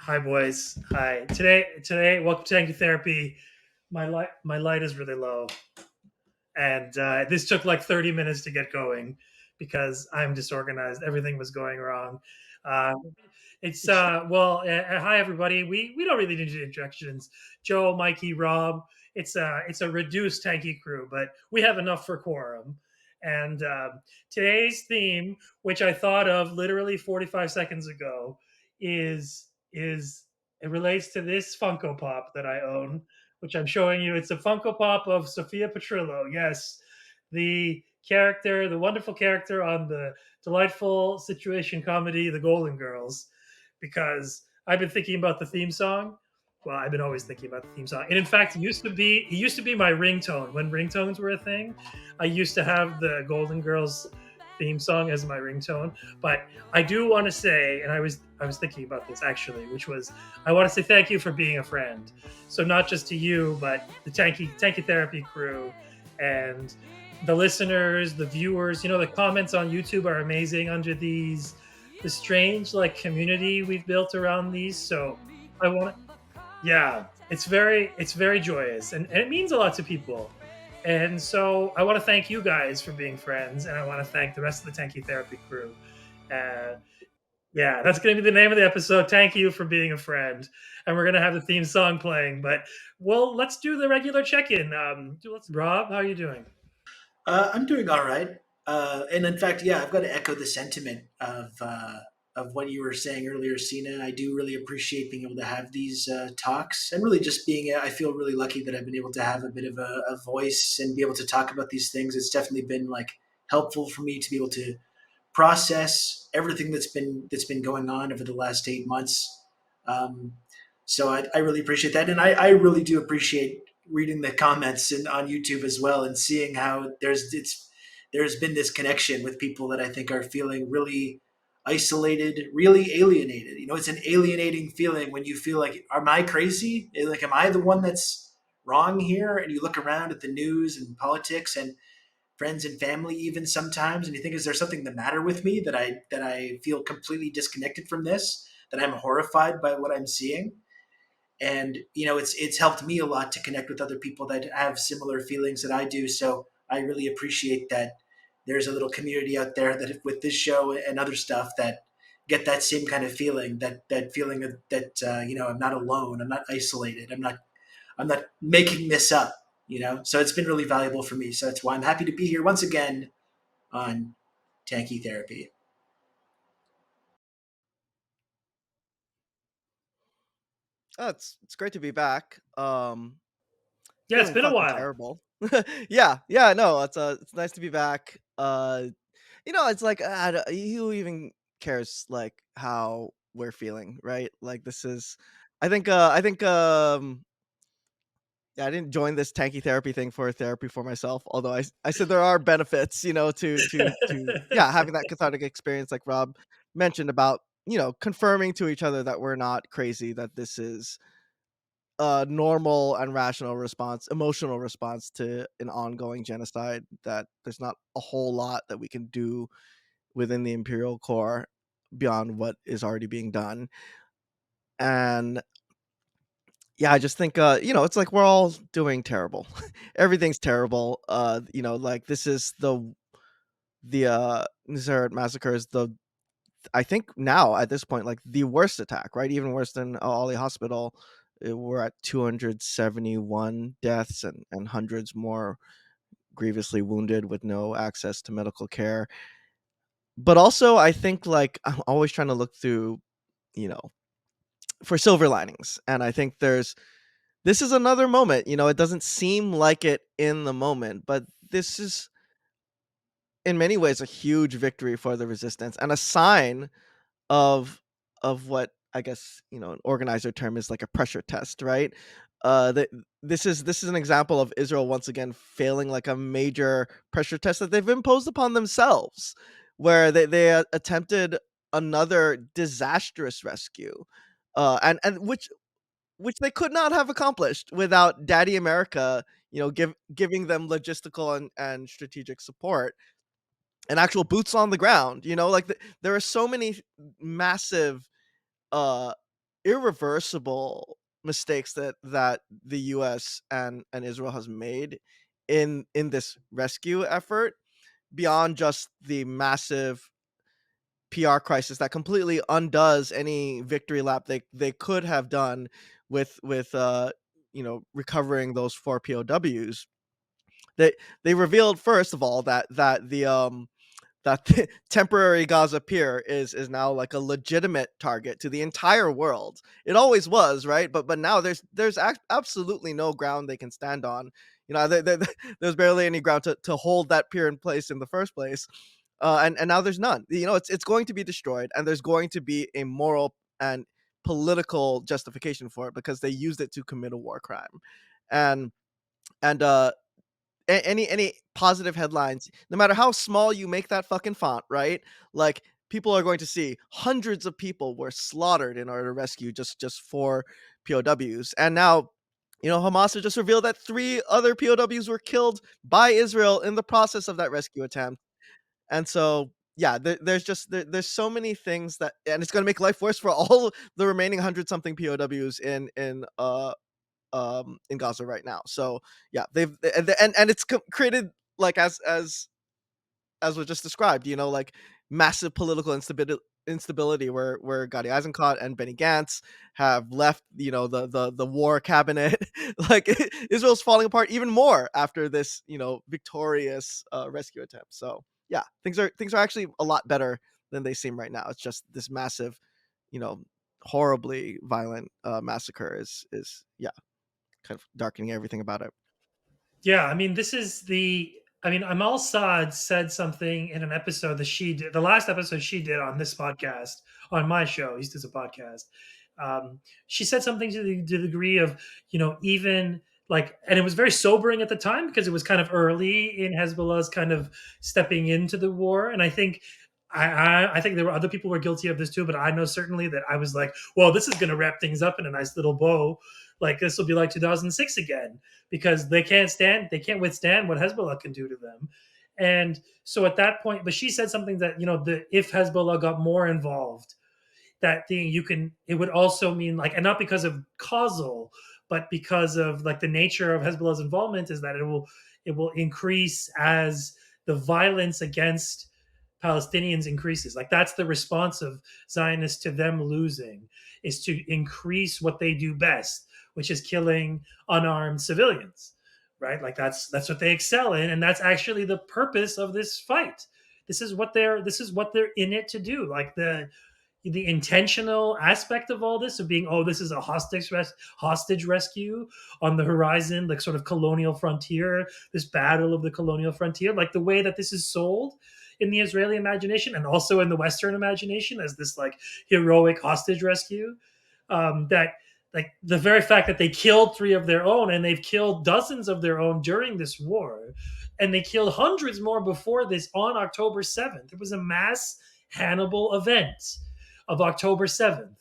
Hi, boys. Hi. Today, welcome to Tankie Therapy. My light is really low, and this took like 30 minutes to get going because I'm disorganized. Everything was going wrong. Uh, hi everybody. We don't really need introductions. Joe, Mikey, Rob. It's a reduced Tanky crew, but we have enough for quorum. And today's theme, which I thought of literally 45 seconds ago, is it relates to this Funko Pop that I own, which I'm showing you. It's a Funko Pop of Sophia Petrillo. Yes, the wonderful character on the delightful situation comedy The Golden Girls. Because I've been thinking about the theme song. Well, I've been always thinking about the theme song, and in fact, it used to be my ringtone when ringtones were a thing. I used to have the Golden Girls theme song as my ringtone. But I do want to say, and I was thinking about this actually, which was I want to say thank you for being a friend. So not just to you, but the Tanky Therapy crew and the listeners, the viewers. The comments on YouTube are amazing under these. The strange like community we've built around these. So I want, yeah, it's very joyous and it means a lot to people. And so I want to thank you guys for being friends, and I want to thank the rest of the Tanky Therapy crew. Uh, yeah, that's going to be the name of the episode. Thank you for being a friend. And we're going to have the theme song playing. But, well, let's do the regular check in. Rob, how are you doing? I'm doing all right. And in fact, yeah, I've got to echo the sentiment of what you were saying earlier, Sina. I do really appreciate being able to have these talks, and really just being. I feel really lucky that I've been able to have a bit of a voice and be able to talk about these things. It's definitely been like helpful for me to be able to process everything that's been going on over the last 8 months. Um, so I really appreciate that, and I really do appreciate reading the comments on YouTube as well, and seeing how there's been this connection with people that I think are feeling really isolated, really alienated. It's an alienating feeling when you feel like, am I crazy? Like, am I the one that's wrong here? And you look around at the news and politics and friends and family even sometimes, and you think, is there something the matter with me that I feel completely disconnected from this, that I'm horrified by what I'm seeing. And it's helped me a lot to connect with other people that have similar feelings that I do. So I really appreciate that there's a little community out there that, with this show and other stuff, that get that same kind of feeling, that feeling of that, I'm not alone, I'm not isolated, I'm not making this up. So it's been really valuable for me. So that's why I'm happy to be here once again on Tankie Therapy. Oh, it's great to be back. Yeah, it's Feeling been a fucking while. terrible. Yeah, no, it's nice to be back. It's like who even cares like how we're feeling, right? Like this is, I think yeah, I didn't join this tanky therapy thing for therapy for myself. Although I said there are benefits, to yeah, having that cathartic experience, like Rob mentioned about confirming to each other that we're not crazy, that this is a normal and rational response, emotional response to an ongoing genocide, that there's not a whole lot that we can do within the imperial core beyond what is already being done. And yeah, I just think it's like we're all doing terrible. Everything's terrible. Like this is the Nizar massacres, the I think now at this point, like the worst attack, right? Even worse than Ali Hospital. We're at 271 deaths and hundreds more grievously wounded with no access to medical care. But also, I think like I'm always trying to look through, you know, for silver linings. And I think this is another moment. It doesn't seem like it in the moment, but this is in many ways a huge victory for the resistance and a sign of what I guess an organizer term is like a pressure test, right? That this is an example of Israel once again failing like a major pressure test that they've imposed upon themselves, where they attempted another disastrous rescue, and which they could not have accomplished without Daddy America, giving them logistical and strategic support and actual boots on the ground. Like there are so many massive uh irreversible mistakes that the US and Israel has made in this rescue effort, beyond just the massive PR crisis that completely undoes any victory lap they could have done with recovering those 4 POWs. They revealed, first of all, that the temporary Gaza pier is now like a legitimate target to the entire world. It always was, right? But now there's absolutely no ground they can stand on. There's barely any ground to hold that pier in place in the first place, and now there's none. It's going to be destroyed, and there's going to be a moral and political justification for it because they used it to commit a war crime, and and any positive headlines, no matter how small you make that fucking font, right? Like, people are going to see hundreds of people were slaughtered in order to rescue just 4 POWs, and now Hamas has just revealed that 3 other POWs were killed by Israel in the process of that rescue attempt. And so, yeah, there's so many things that, and it's going to make life worse for all the remaining 100 something POWs in Gaza right now. So yeah, and it's created, like, as was just described, like, massive political instability where Gadi Eisenkot and Benny Gantz have left, the war cabinet. Like, Israel's falling apart even more after this, victorious rescue attempt. So yeah, things are actually a lot better than they seem right now. It's just this massive, you know, horribly violent massacre is yeah, kind of darkening everything about it. Yeah, I mean, this is the. I mean, Amal Saad said something in an episode that she did, the last episode she did on this podcast, on my show. He does a podcast. She said something to the degree of, even like, and it was very sobering at the time because it was kind of early in Hezbollah's kind of stepping into the war. And I think I think there were other people who were guilty of this too, but I know certainly that I was like, well, this is going to wrap things up in a nice little bow. Like, this will be like 2006 again, because they can't withstand what Hezbollah can do to them. And so at that point, but she said something that, if Hezbollah got more involved, that thing it would also mean, like, and not because of causal, but because of, like, the nature of Hezbollah's involvement is that it will increase as the violence against Palestinians increases. Like, that's the response of Zionists to them losing, is to increase what they do best, which is killing unarmed civilians, right? Like, that's what they excel in, and that's actually the purpose of this fight. This is what they're in it to do. Like, the intentional aspect of all this, of being, oh, this is a hostage rescue on the horizon, like, sort of colonial frontier, this battle of the colonial frontier, like the way that this is sold in the Israeli imagination and also in the Western imagination as this, like, heroic hostage rescue. That, like, the very fact that they killed 3 of their own, and they've killed dozens of their own during this war, and they killed hundreds more before this on October 7th. It was a mass Hannibal event of October 7th,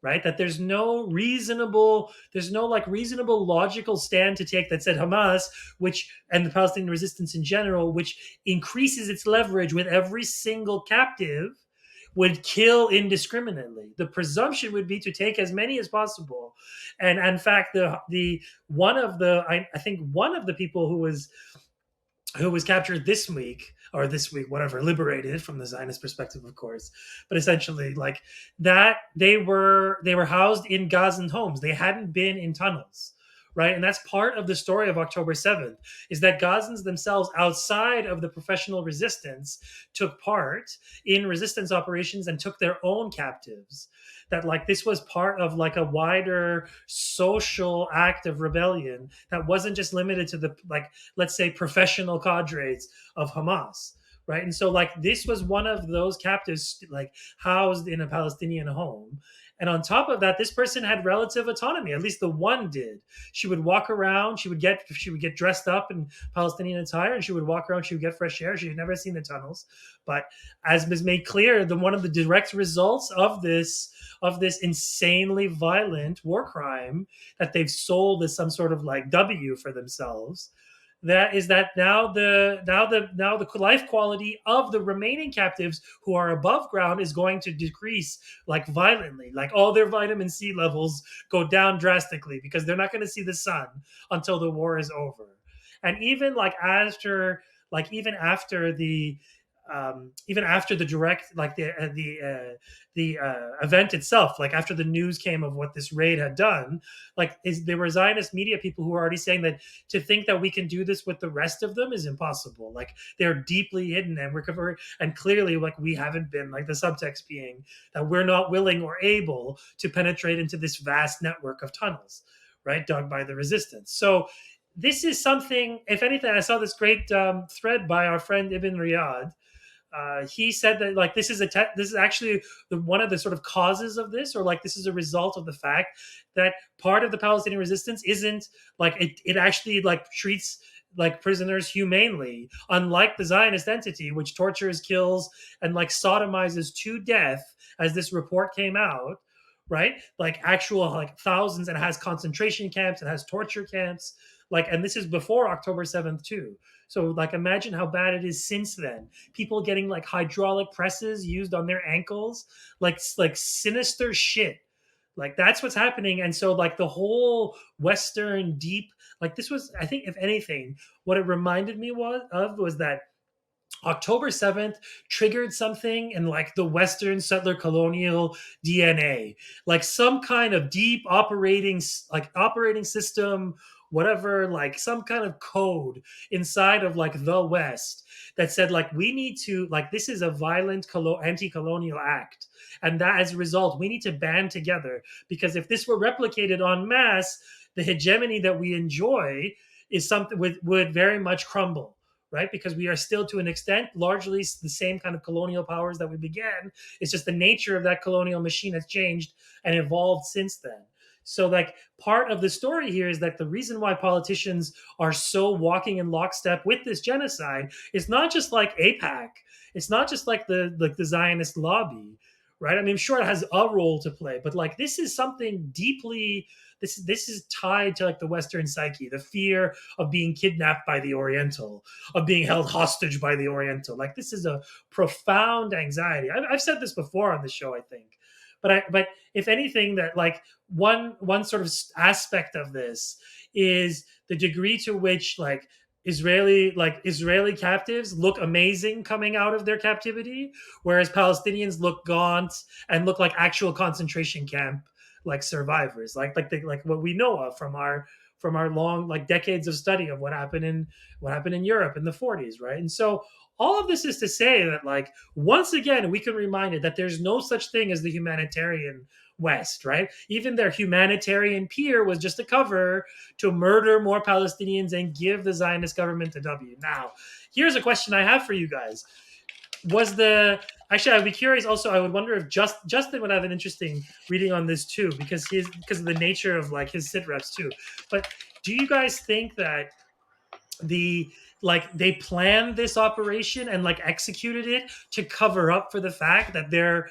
right? That there's no like reasonable logical stand to take that said Hamas, which, and the Palestinian resistance in general, which increases its leverage with every single captive, would kill indiscriminately. The presumption would be to take as many as possible. And in fact, the one of the I think one of the people who was captured this week, whatever, liberated from the Zionist perspective, of course, but essentially, like, that they were housed in Gazan homes. They hadn't been in tunnels, right? And that's part of the story of October 7th, is that Gazans themselves, outside of the professional resistance, took part in resistance operations and took their own captives. That, like, this was part of, like, a wider social act of rebellion that wasn't just limited to the, like, let's say, professional cadres of Hamas, right? And so, like, this was one of those captives, like, housed in a Palestinian home. And on top of that, this person had relative autonomy. At least the one did. She would walk around. She would get dressed up in Palestinian attire, and she would walk around. She would get fresh air. She had never seen the tunnels. But as was made clear, one of the direct results of this insanely violent war crime that they've sold as some sort of, like, W for themselves, that is that now the life quality of the remaining captives who are above ground is going to decrease like violently. Like all their vitamin C levels go down drastically because they're not going to see the sun until the war is over. And even even after even after the direct event itself, like after the news came of what this raid had done, there were Zionist media people who were already saying that to think that we can do this with the rest of them is impossible. Like they're deeply hidden, and clearly like we haven't been, like the subtext being that we're not willing or able to penetrate into this vast network of tunnels, right, dug by the resistance. So this is something, if anything, I saw this great thread by our friend Ibn Riyad. He said that like this is actually one of the sort of causes of this, or like this is a result of the fact that part of the Palestinian resistance isn't like it actually like treats like prisoners humanely, unlike the Zionist entity, which tortures, kills, and like sodomizes to death, as this report came out, right? Like actual like thousands, and has concentration camps, and has torture camps, like, and this is before October 7th too. So like imagine how bad it is since then. People getting like hydraulic presses used on their ankles, like sinister shit. Like that's what's happening. And so like the whole Western deep, like this was, I think if anything, what it reminded me was that October 7th triggered something in like the Western settler colonial DNA, like some kind of deep operating system, whatever, like some kind of code inside of like the West that said like we need to, like this is a violent anti-colonial act, and that as a result we need to band together, because if this were replicated en masse, the hegemony that we enjoy is something would very much crumble, right? Because we are still, to an extent, largely the same kind of colonial powers that we began. It's just the nature of that colonial machine has changed and evolved since then. So, like, part of the story here is that the reason why politicians are so walking in lockstep with this genocide is not just like AIPAC, it's not just like the Zionist lobby, right? I mean, sure, it has a role to play, but like this is something deeply. This is tied to like the Western psyche, the fear of being kidnapped by the Oriental, of being held hostage by the Oriental. Like this is a profound anxiety. I've said this before on the show, I think, but if anything, that like one sort of aspect of this is the degree to which Israeli captives look amazing coming out of their captivity, whereas Palestinians look gaunt and look like actual concentration camp like survivors, like what we know of from our long like decades of study of what happened in Europe in the 40s, right? And so all of this is to say that like once again we can remind it that there's no such thing as the humanitarian West, right? Even their humanitarian peer was just a cover to murder more Palestinians and give the Zionist government a W. Now, here's a question I have for you guys. Actually, I'd be curious also, I would wonder if Justin would have an interesting reading on this too, because of the nature of like his sit reps too. But do you guys think that they planned this operation and like executed it to cover up for the fact that their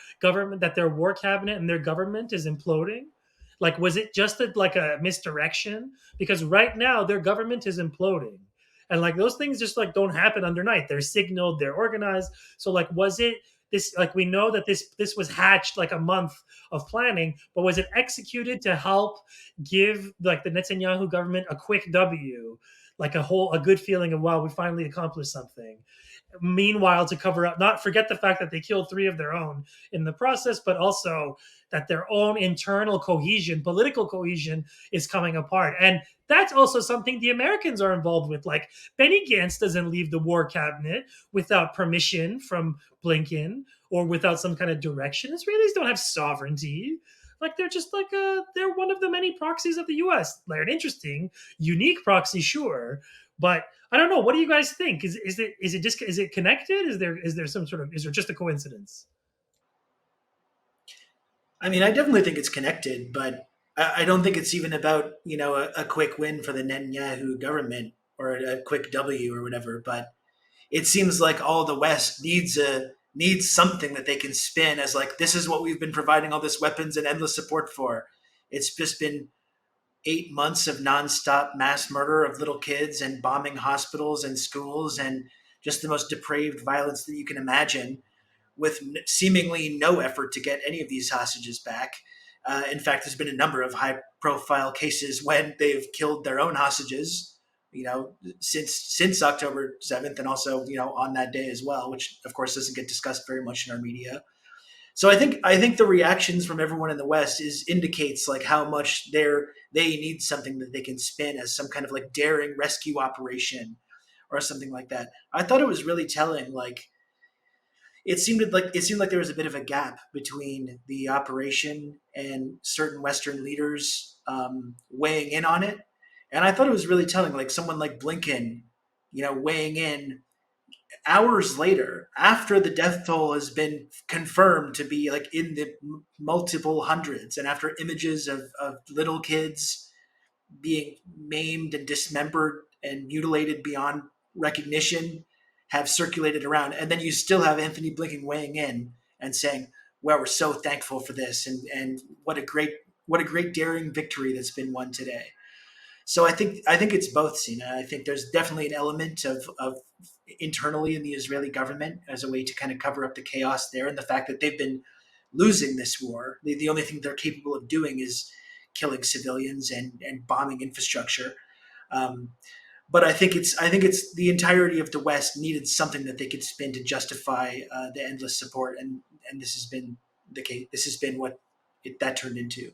war cabinet and their government is imploding? Like, was it just like a misdirection? Because right now their government is imploding, and like those things just like don't happen undernight. They're signaled, they're organized. So like, was it this, like we know that this was hatched like a month of planning, but was it executed to help give like the Netanyahu government a quick W, like a good feeling of, wow, we finally accomplished something? Meanwhile, to cover up, not forget the fact that they killed 3 of their own in the process, but also that their own internal cohesion, political cohesion, is coming apart. And that's also something the Americans are involved with. Like Benny Gantz doesn't leave the war cabinet without permission from Blinken or without some kind of direction. Israelis don't have sovereignty. Like they're just like they're one of the many proxies of the U.S. They're an interesting, unique proxy, sure, but I don't know. What do you guys think? Is it connected? Is there some sort of, is there just a coincidence? I mean, I definitely think it's connected, but I don't think it's even about a quick win for the Netanyahu government or a quick W or whatever. But it seems like all the West needs something that they can spin as like, this is what we've been providing all this weapons and endless support for. It's just been 8 months of nonstop mass murder of little kids and bombing hospitals and schools and just the most depraved violence that you can imagine, with seemingly no effort to get any of these hostages back. In fact, there's been a number of high-profile cases when they've killed their own hostages, since October 7th, and also on that day as well, which of course doesn't get discussed very much in our media. So I think the reactions from everyone in the West indicates like how much they need something that they can spin as some kind of like daring rescue operation or something like that. I thought it was really telling. Like it seemed like there was a bit of a gap between the operation and certain Western leaders weighing in on it, and I thought it was really telling. Like someone like Blinken, weighing in hours later after the death toll has been confirmed to be like in the multiple hundreds, and after images of little kids being maimed and dismembered and mutilated beyond recognition have circulated around, and then you still have Anthony Blinken weighing in and saying, "Well, we're so thankful for this, and what a great daring victory that's been won today." So I think it's both, Sina. I think there's definitely an element of internally in the Israeli government as a way to kind of cover up the chaos there, and the fact that they've been losing this war. The only thing they're capable of doing is killing civilians and bombing infrastructure. Um, but I think it's the entirety of the West needed something that they could spin to justify the endless support, and this has been the case. This has been what that turned into.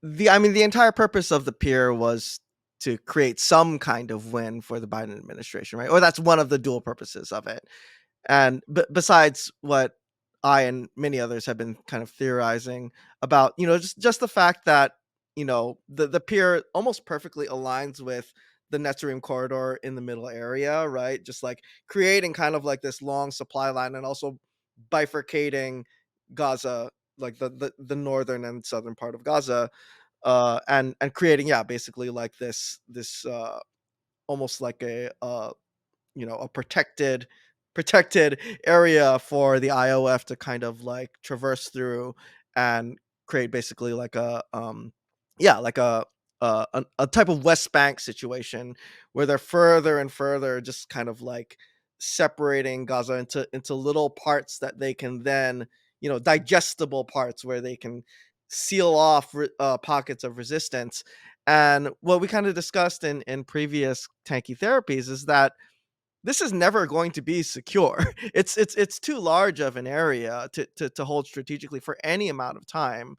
The entire purpose of the pier was to create some kind of win for the Biden administration, right? Or that's one of the dual purposes of it. And besides what I and many others have been kind of theorizing about, just the fact that the pier almost perfectly aligns with the Netzarim corridor in the middle area, right? Just like creating kind of like this long supply line, and also bifurcating Gaza, like the northern and southern part of Gaza, and creating, yeah, basically like this almost like a protected area for the IOF to kind of like traverse through and create basically like a type of West Bank situation where they're further and further just kind of like separating Gaza into little parts that they can then, digestible parts where they can seal off pockets of resistance. And what we kind of discussed in previous tanky therapies is that this is never going to be secure. It's too large of an area to hold strategically for any amount of time,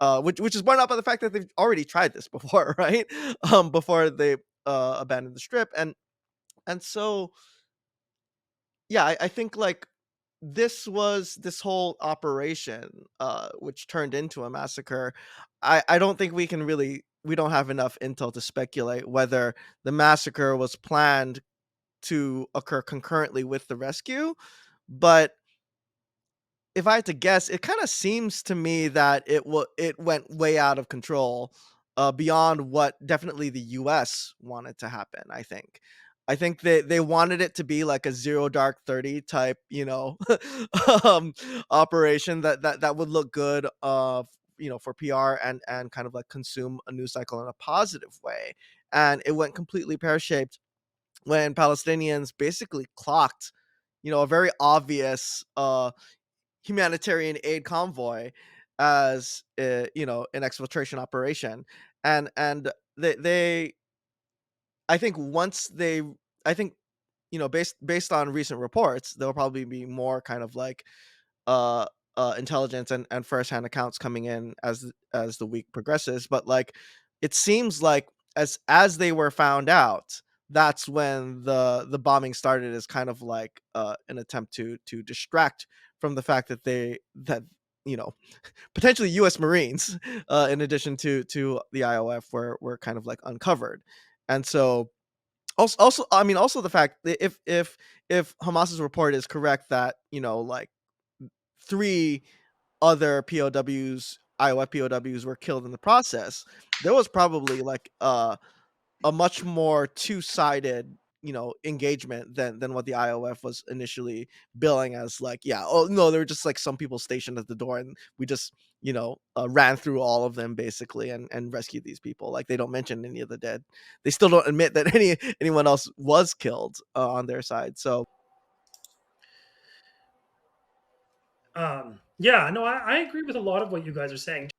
which is borne out by the fact that they've already tried this before, right? Before they abandoned the strip, and so yeah, I think like this whole operation, which turned into a massacre. I don't think we don't have enough intel to speculate whether the massacre was planned to occur concurrently with the rescue. But if I had to guess, it kind of seems to me that it went way out of control, beyond what definitely the U.S. wanted to happen. I think they wanted it to be like a Zero Dark 30 type, um, operation that would look good, for PR, and kind of like consume a news cycle in a positive way. And it went completely pear shaped when Palestinians basically clocked, a very obvious humanitarian aid convoy as an exfiltration operation. And they I think once they I think based on recent reports, there'll probably be more kind of like uh intelligence and firsthand accounts coming in as the week progresses. But like it seems like as they were found out, that's when the bombing started, as kind of like an attempt to distract from the fact that you know potentially US Marines, in addition to the IOF, were kind of like uncovered. And so also I mean, also the fact that if Hamas's report is correct, that like three other POWs, IOF POWs, were killed in the process, there was probably like a much more two-sided engagement than what the IOF was initially billing as. Like, yeah, oh no, there were just like some people stationed at the door, and we just ran through all of them basically, and rescued these people. Like, they don't mention any of the dead. They still don't admit that anyone else was killed on their side. So Yeah, no, I agree with a lot of what you guys are saying.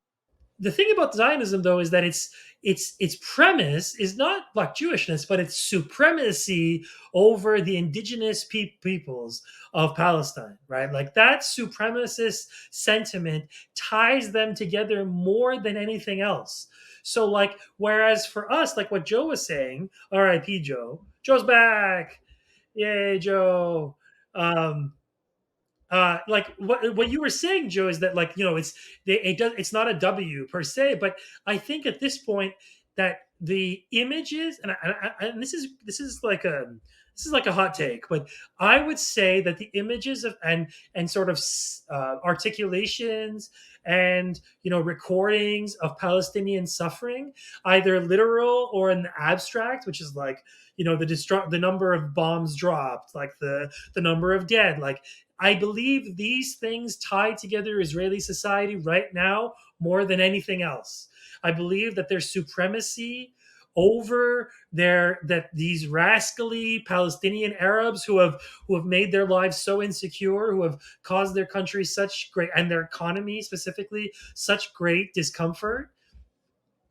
The thing about Zionism, though, is that its premise is not Black Jewishness, but it's supremacy over the indigenous peoples of Palestine, right? Like, that supremacist sentiment ties them together more than anything else. So, like, whereas for us, like what Joe was saying, R.I.P. Joe, Joe's back, yay, Joe. Um, like what you were saying, Joe, is that, like, it's not a W per se, but I think at this point that the images, and this is like a hot take, but I would say that the images of and sort of articulations and recordings of Palestinian suffering, either literal or in the abstract, which is like the number of bombs dropped, like the number of dead, like, I believe these things tie together Israeli society right now more than anything else. I believe that there's supremacy over that these rascally Palestinian Arabs who have made their lives so insecure, who have caused their country such great, and their economy specifically, such great discomfort,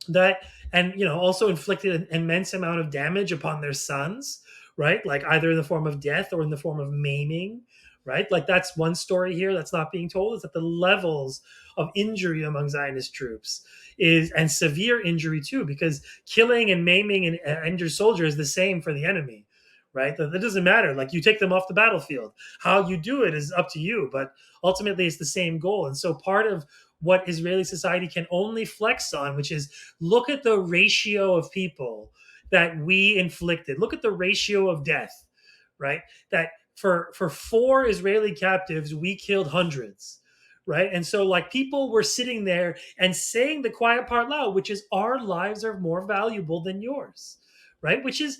that, and also inflicted an immense amount of damage upon their sons, right? Like, either in the form of death or in the form of maiming, right? Like, that's one story here that's not being told, is that the levels of injury among Zionist troops and severe injury too, because killing and maiming and injured soldiers is the same for the enemy, right? That doesn't matter. Like, you take them off the battlefield. How you do it is up to you, but ultimately it's the same goal. And so part of what Israeli society can only flex on, which is, look at the ratio of people that we inflicted. Look at the ratio of death, right? That for 4 Israeli captives, we killed hundreds, right? And so, like, people were sitting there and saying the quiet part loud, which is, our lives are more valuable than yours, right? Which is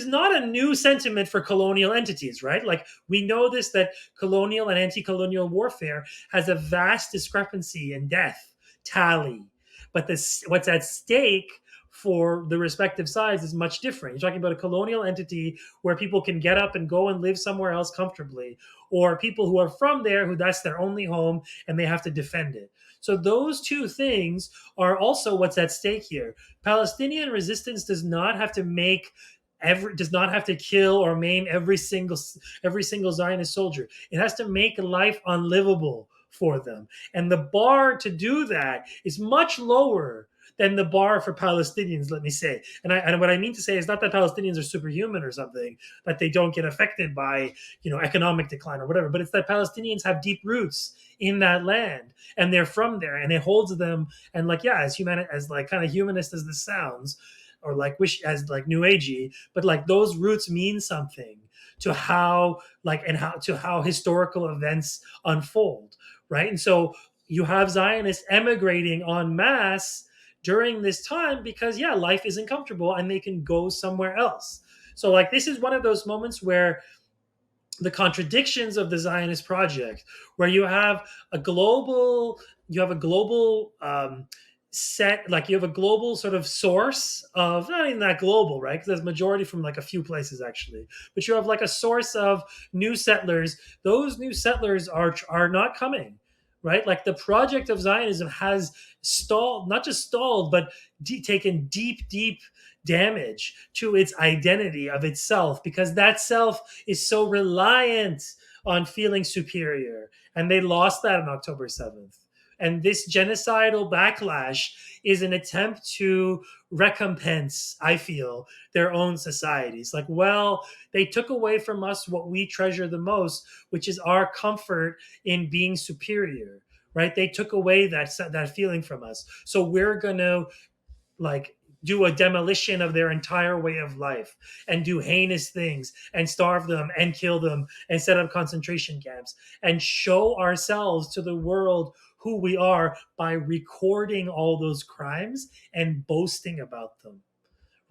not a new sentiment for colonial entities, right? Like, we know this, that colonial and anti-colonial warfare has a vast discrepancy in death tally, but what's at stake for the respective sides is much different. You're talking about a colonial entity where people can get up and go and live somewhere else comfortably, or people who are from there, who that's their only home and they have to defend it. So those two things are also what's at stake here. Palestinian resistance does not have to kill or maim every single Zionist soldier. It has to make life unlivable for them. And the bar to do that is much lower than the bar for Palestinians, let me say. And what I mean to say is not that Palestinians are superhuman or something, that they don't get affected by economic decline or whatever, but it's that Palestinians have deep roots in that land and they're from there, and it holds them. And, like, yeah, as like kind of humanist as this sounds, or like wish as like new agey, but like those roots mean something to how historical events unfold, right? And so you have Zionists emigrating en masse during this time because, yeah, life isn't comfortable and they can go somewhere else. So, like, this is one of those moments where the contradictions of the Zionist project, where you have a global set, like, you have a global sort of source of, not even that global, right? Because there's majority from like a few places actually, but you have like a source of new settlers. Those new settlers are not coming, right? Like, the project of Zionism has stalled, not just stalled, but taken deep damage to its identity of itself, because that self is so reliant on feeling superior, and they lost that on October 7th. And this genocidal backlash is an attempt to recompense, I feel, their own societies. Like, well, they took away from us what we treasure the most, which is our comfort in being superior, right? They took away that feeling from us. So we're going to, like, do a demolition of their entire way of life and do heinous things and starve them and kill them and set up concentration camps and show ourselves to the world who we are by recording all those crimes and boasting about them,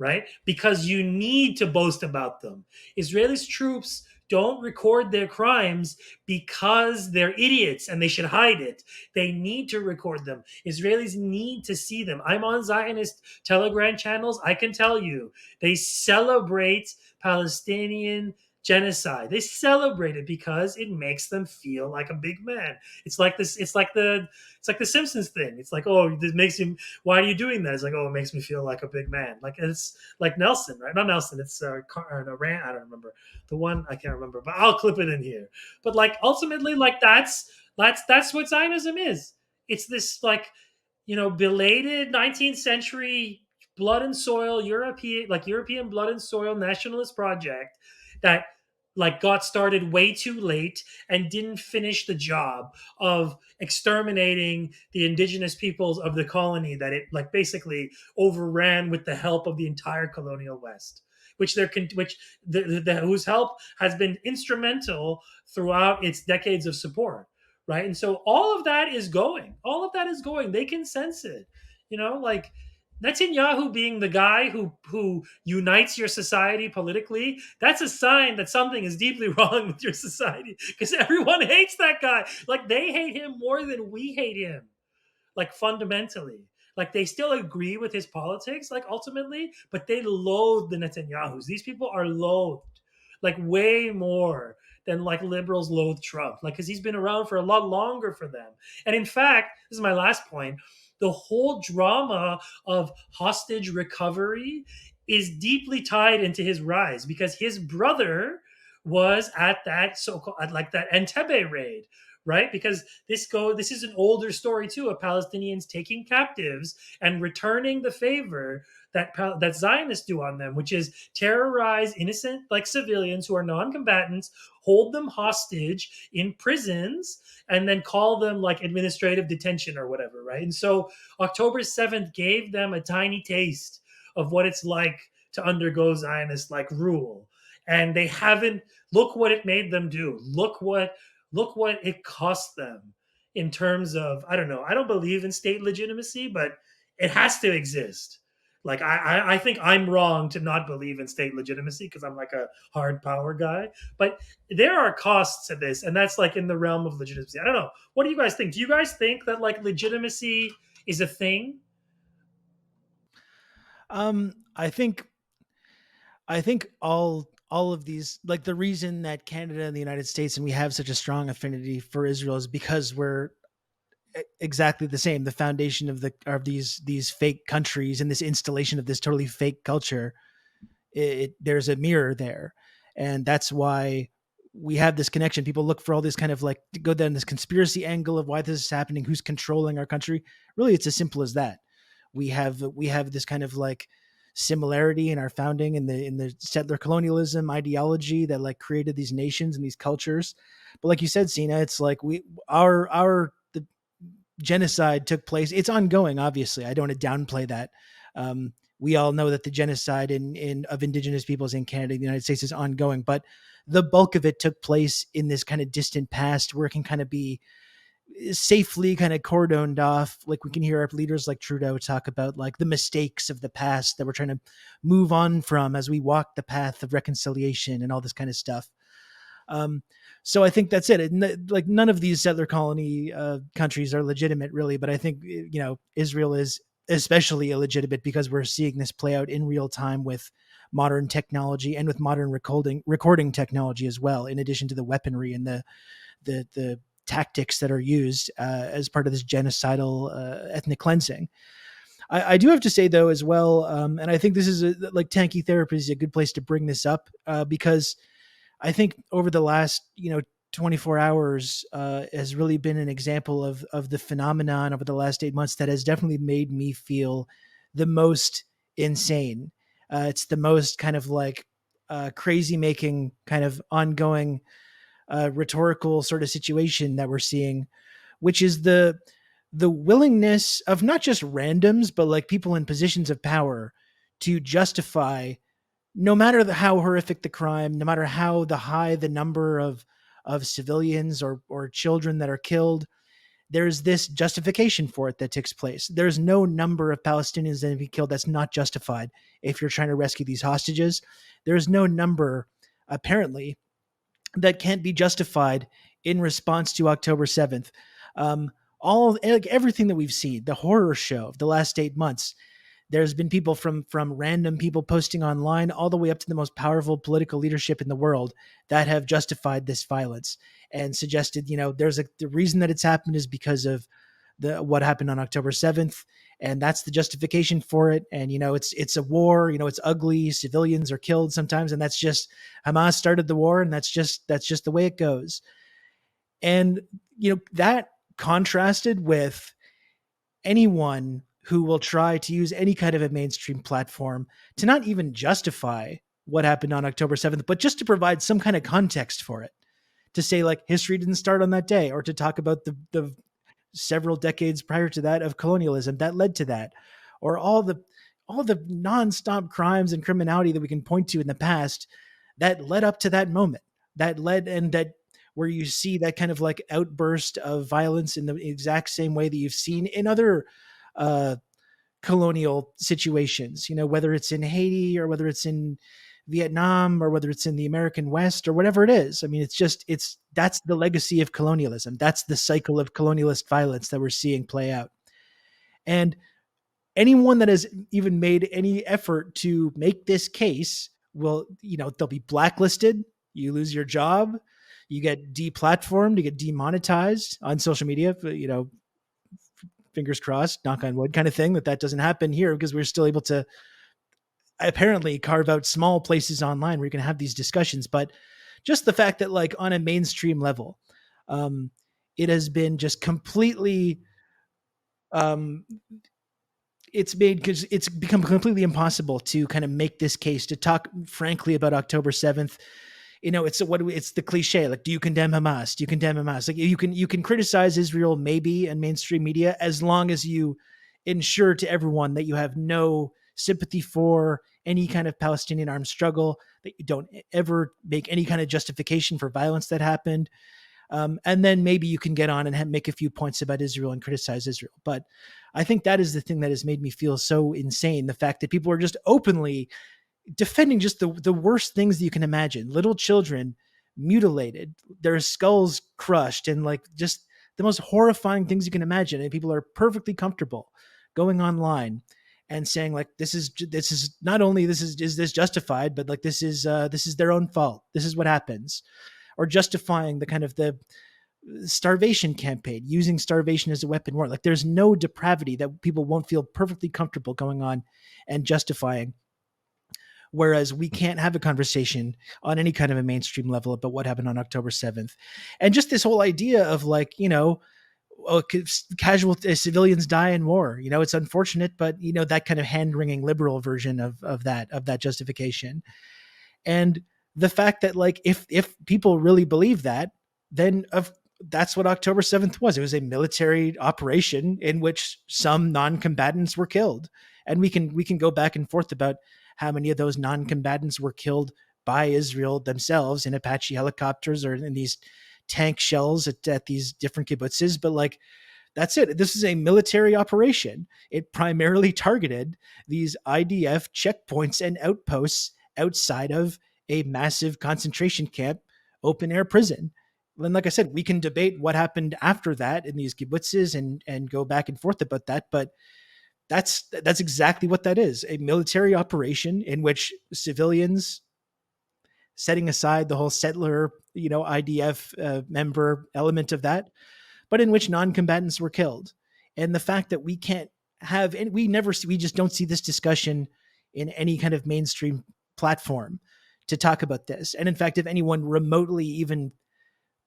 right? Because you need to boast about them. Israelis troops don't record their crimes because they're idiots and they should hide it. They need to record them. Israelis need to see them. I'm on Zionist Telegram channels. I can tell you, they celebrate Palestinian genocide. They celebrate it because it makes them feel like a big man. It's like this. It's like the Simpsons thing. It's like, oh, this makes him. Why are you doing that? It's like, oh, it makes me feel like a big man. Like it's like Nelson, right? Not Nelson. It's no, Rand. I don't remember the one. I can't remember, but I'll clip it in here. But like ultimately, like that's what Zionism is. It's this like belated 19th century blood and soil European blood and soil nationalist project that like got started way too late and didn't finish the job of exterminating the indigenous peoples of the colony that it like basically overran with the help of the entire colonial West, whose help has been instrumental throughout its decades of support, right? And so all of that is going. All of that is going. They can sense it, like Netanyahu being the guy who unites your society politically, that's a sign that something is deeply wrong with your society because everyone hates that guy. Like they hate him more than we hate him, like fundamentally. Like they still agree with his politics, like ultimately, but they loathe the Netanyahus. These people are loathed, like way more than like liberals loathe Trump, like because he's been around for a lot longer for them. And in fact, this is my last point. The whole drama of hostage recovery is deeply tied into his rise because his brother was at that so-called like that Entebbe raid, right? Because this is an older story too of Palestinians taking captives and returning the favor that Zionists do on them, which is terrorize innocent like civilians who are non-combatants, hold them hostage in prisons, and then call them like administrative detention or whatever, right? And so October 7th gave them a tiny taste of what it's like to undergo Zionist like rule. And they haven't look what it made them do. Look what it cost them in terms of, I don't know, I don't believe in state legitimacy, but it has to exist. Like I think I'm wrong to not believe in state legitimacy because I'm like a hard power guy. But there are costs to this, and that's like in the realm of legitimacy. I don't know. What do you guys think? Do you guys think that like legitimacy is a thing? I think all of these, like the reason that Canada and the United States and we have such a strong affinity for Israel is because we're exactly the same. The foundation of these fake countries and this installation of this totally fake culture, there's a mirror there, and that's why we have this connection. People look for all this kind of like to go down this conspiracy angle of why this is happening, who's controlling our country. Really, it's as simple as that. We have this kind of like similarity in our founding in the settler colonialism ideology that like created these nations and these cultures. But like you said, Sina, it's like the genocide took place. It's ongoing, obviously. I don't want to downplay that. We all know that the genocide of indigenous peoples in Canada and the United States is ongoing, but the bulk of it took place in this kind of distant past where it can kind of be safely kind of cordoned off. Like we can hear our leaders like Trudeau talk about like the mistakes of the past that we're trying to move on from as we walk the path of reconciliation and all this kind of stuff. So I think that's it. Like none of these settler colony countries are legitimate, really. But I think Israel is especially illegitimate because we're seeing this play out in real time with modern technology and with modern recording technology as well. In addition to the weaponry and the tactics that are used as part of this genocidal ethnic cleansing. I do have to say though as well, and I think this is like Tankie Therapy is a good place to bring this up because I think over the last 24 hours has really been an example of the phenomenon over the last 8 months that has definitely made me feel the most insane. It's the most kind of like crazy making kind of ongoing rhetorical sort of situation that we're seeing, which is the willingness of not just randoms, but like people in positions of power to justify, no matter how horrific the crime, no matter how high the number of civilians or children that are killed, there's this justification for it that takes place. There's no number of Palestinians that have been killed that's not justified if you're trying to rescue these hostages. There's no number, apparently, that can't be justified in response to October 7th. All like everything that we've seen, the horror show of the last 8 months, there's been people from random people posting online all the way up to the most powerful political leadership in the world that have justified this violence and suggested, the reason that it's happened is because of what happened on October 7th, and that's the justification for it. And it's a war. It's ugly. Civilians are killed sometimes, and that's just Hamas started the war, and that's just the way it goes. And that contrasted with anyone who will try to use any kind of a mainstream platform to not even justify what happened on October 7th, but just to provide some kind of context for it, to say like history didn't start on that day, or to talk about the several decades prior to that of colonialism that led to that, or all the nonstop crimes and criminality that we can point to in the past that led up to that moment, that where you see that kind of like outburst of violence in the exact same way that you've seen in other colonial situations, whether it's in Haiti or whether it's in Vietnam or whether it's in the American West or whatever it is. I mean, that's the legacy of colonialism. That's the cycle of colonialist violence that we're seeing play out. And anyone that has even made any effort to make this case will, they'll be blacklisted. You lose your job. You get deplatformed. You get demonetized on social media. Fingers crossed, knock on wood kind of thing, that doesn't happen here, because we're still able to apparently carve out small places online where you can have these discussions. But just the fact that like on a mainstream level, it has been just completely, it's become completely impossible to kind of make this case, to talk frankly about October 7th. It's the cliche, like, do you condemn Hamas? Do you condemn Hamas? Like, you can criticize Israel maybe in mainstream media, as long as you ensure to everyone that you have no sympathy for any kind of Palestinian armed struggle, that you don't ever make any kind of justification for violence that happened. And then maybe you can get on and make a few points about Israel and criticize Israel. But I think that is the thing that has made me feel so insane. The fact that people are just openly defending just the worst things that you can imagine. Little children mutilated, their skulls crushed, and like just the most horrifying things you can imagine. And people are perfectly comfortable going online and saying like, this is not only is this justified, but like this is their own fault. This is what happens. Or justifying the kind of the starvation campaign, using starvation as a weapon war. Like, there's no depravity that people won't feel perfectly comfortable going on and justifying. Whereas we can't have a conversation on any kind of a mainstream level about what happened on October 7th. And just this whole idea of like, casual civilians die in war. It's unfortunate, but that kind of hand-wringing liberal version of that justification. And the fact that like, if people really believe that, then that's what October 7th was. It was a military operation in which some non-combatants were killed. And we can go back and forth about how many of those non-combatants were killed by Israel themselves in Apache helicopters or in these tank shells at these different kibbutzes. But like, that's it. This is a military operation. It primarily targeted these IDF checkpoints and outposts outside of a massive concentration camp, open air prison. And like I said, we can debate what happened after that in these kibbutzes and go back and forth about that. But that's exactly what that is, a military operation in which civilians, setting aside the whole settler, IDF member element of that, but in which non-combatants were killed. And the fact that we can't have, and we just don't see this discussion in any kind of mainstream platform to talk about this. And in fact, if anyone remotely even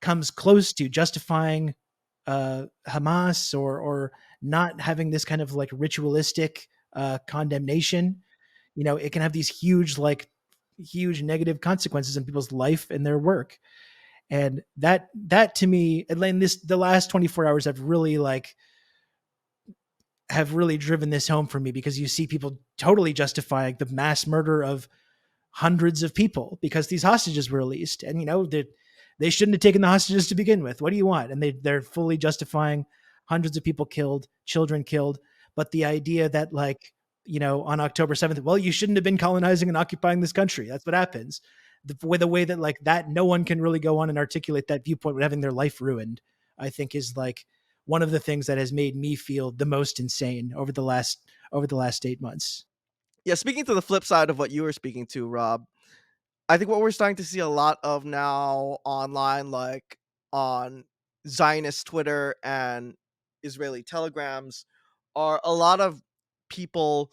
comes close to justifying Hamas or not having this kind of like ritualistic condemnation, it can have these huge negative consequences in people's life and their work. And that to me, and the last 24 hours have really driven this home for me, because you see people totally justifying the mass murder of hundreds of people because these hostages were released. And, they shouldn't have taken the hostages to begin with. What do you want? And they're fully justifying hundreds of people killed, children killed. But the idea that, like, on October 7th, well, you shouldn't have been colonizing and occupying this country. That's what happens. The way that, like, that no one can really go on and articulate that viewpoint without having their life ruined, I think is like one of the things that has made me feel the most insane over the last 8 months. Yeah, speaking to the flip side of what you were speaking to, Rob, I think what we're starting to see a lot of now online, like on Zionist Twitter and Israeli telegrams, are a lot of people